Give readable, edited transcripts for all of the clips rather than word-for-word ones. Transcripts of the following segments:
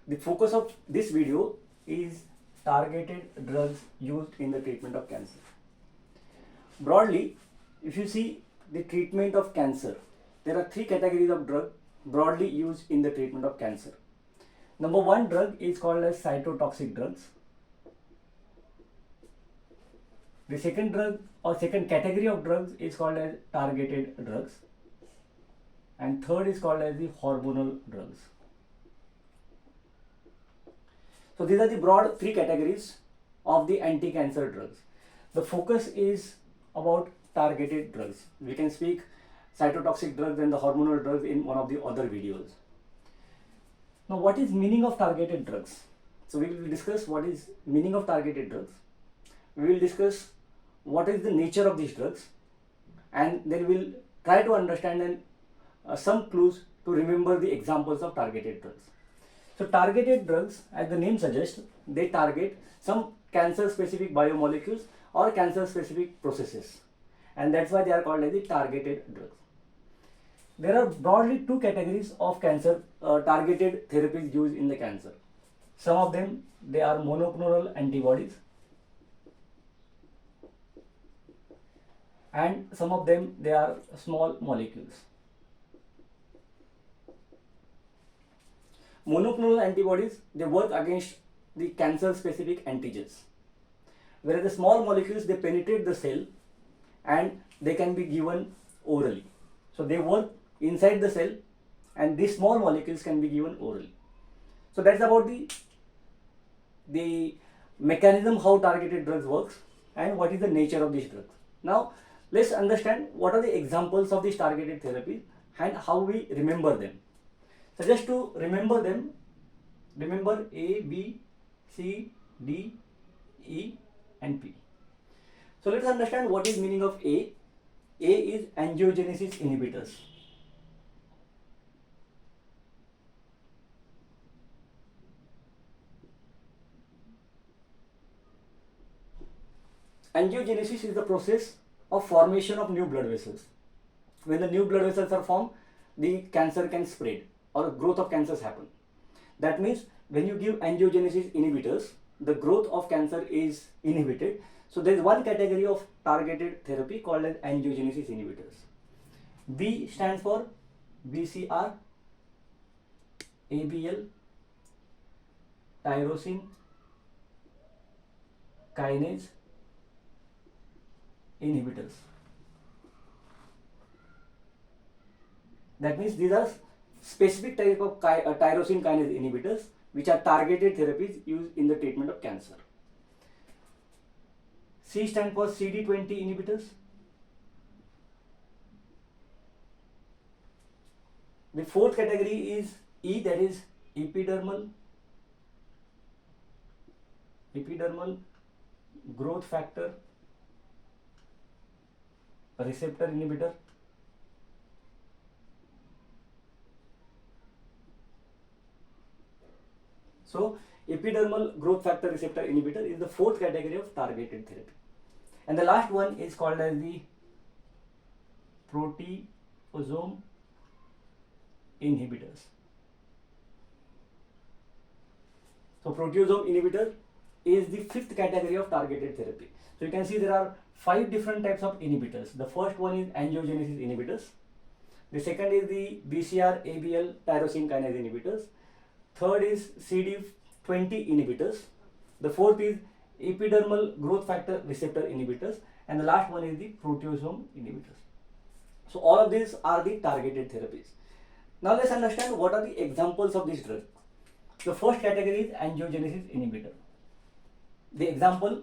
The focus of this video is targeted drugs used in the treatment of cancer. Broadly, if you see the treatment of cancer, there are three categories of drugs broadly used in the treatment of cancer. Number one drug is called as cytotoxic drugs. The second drug or second category of drugs is called as targeted drugs. And third is called as the hormonal drugs. So these are the broad three categories of the anti-cancer drugs. The focus is about targeted drugs. We can speak cytotoxic drugs and the hormonal drugs in one of the other videos. Now, what is meaning of targeted drugs? So we will discuss what is meaning of targeted drugs. We will discuss what is the nature of these drugs, and then we will try to understand and some clues to remember the examples of targeted drugs. So targeted drugs, as the name suggests, they target some cancer specific biomolecules or cancer specific processes, and that's why they are called as the targeted drugs. There are broadly two categories of cancer targeted therapies used in the cancer. Some of them, they are monoclonal antibodies, and some of them, they are small molecules. Monoclonal antibodies, they work against the cancer specific antigens, whereas the small molecules, they penetrate the cell and they can be given orally. So they work inside the cell, and these small molecules can be given orally. So that's about the mechanism how targeted drugs works and what is the nature of these drugs. Now let's understand what are the examples of these targeted therapies and how we remember them. So just to remember them, remember A, B, C, D, E and P. So let's understand what is meaning of A. A is angiogenesis inhibitors. Angiogenesis is the process of formation of new blood vessels. When the new blood vessels are formed, the cancer can spread or growth of cancers happen. That means when you give angiogenesis inhibitors, the growth of cancer is inhibited. So there is one category of targeted therapy called as angiogenesis inhibitors. B stands for BCR, ABL, tyrosine kinase inhibitors. That means these are specific type of tyrosine kinase inhibitors which are targeted therapies used in the treatment of cancer. C stands for CD20 inhibitors. The fourth category is E, that is epidermal growth factor receptor inhibitor. So epidermal growth factor receptor inhibitor is the fourth category of targeted therapy. And the last one is called as the proteasome inhibitors. So proteasome inhibitor is the fifth category of targeted therapy. So you can see there are 5 different types of inhibitors. The first one is angiogenesis inhibitors. The second is the BCR, ABL, tyrosine kinase inhibitors. Third is CD20 inhibitors. The fourth is epidermal growth factor receptor inhibitors. And the last one is the proteasome inhibitors. So all of these are the targeted therapies. Now let's understand what are the examples of these drugs. The first category is angiogenesis inhibitor. The example,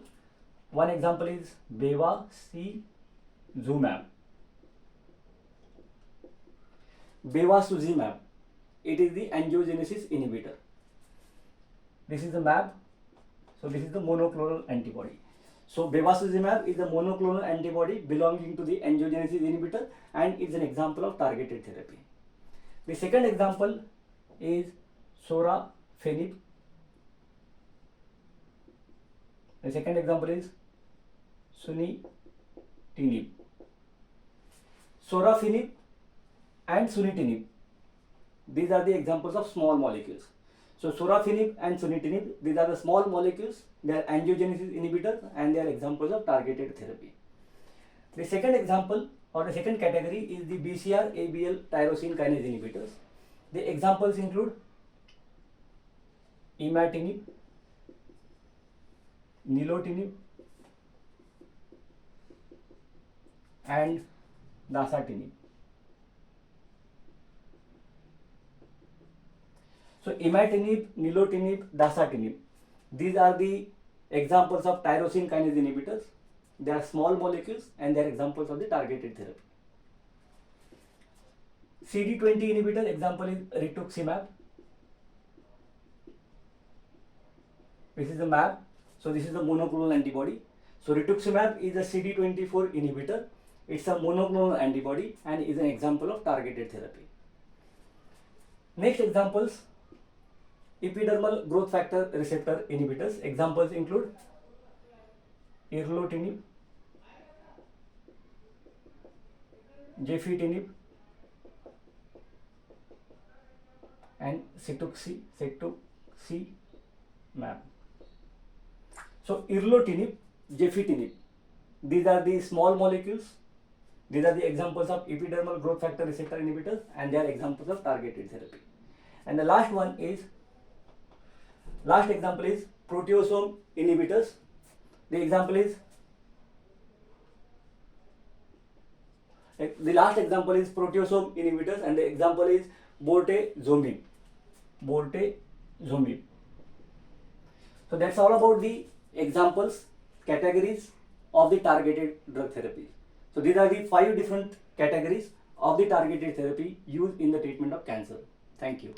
one example is bevacizumab. Bevacizumab, it is the angiogenesis inhibitor. This is the MAB. So this is the monoclonal antibody. So bevacizumab is the monoclonal antibody belonging to the angiogenesis inhibitor, and it's an example of targeted therapy. The second example is sorafenib. The second example is sunitinib. Sorafenib and sunitinib, these are the examples of small molecules. So sorafenib and sunitinib, these are the small molecules, they are angiogenesis inhibitors and they are examples of targeted therapy. The second example or the second category is the BCR-ABL tyrosine kinase inhibitors. The examples include imatinib, nilotinib and dasatinib. So imatinib, nilotinib, dasatinib, these are the examples of tyrosine kinase inhibitors. They are small molecules and they are examples of the targeted therapy. CD20 inhibitor example is rituximab. This is the mAb. So this is the monoclonal antibody. So rituximab is a CD24 inhibitor. It's a monoclonal antibody and is an example of targeted therapy. Next examples, epidermal growth factor receptor inhibitors. Examples include erlotinib, gefitinib and cetuximab. So erlotinib, gefitinib, these are the small molecules. These are the examples of epidermal growth factor receptor inhibitors and they are examples of targeted therapy. And the last example is proteasome inhibitors. The last example is proteasome inhibitors and the example is bortezomib. So that's all about the examples, categories of the targeted drug therapy. So these are the 5 different categories of the targeted therapy used in the treatment of cancer. Thank you.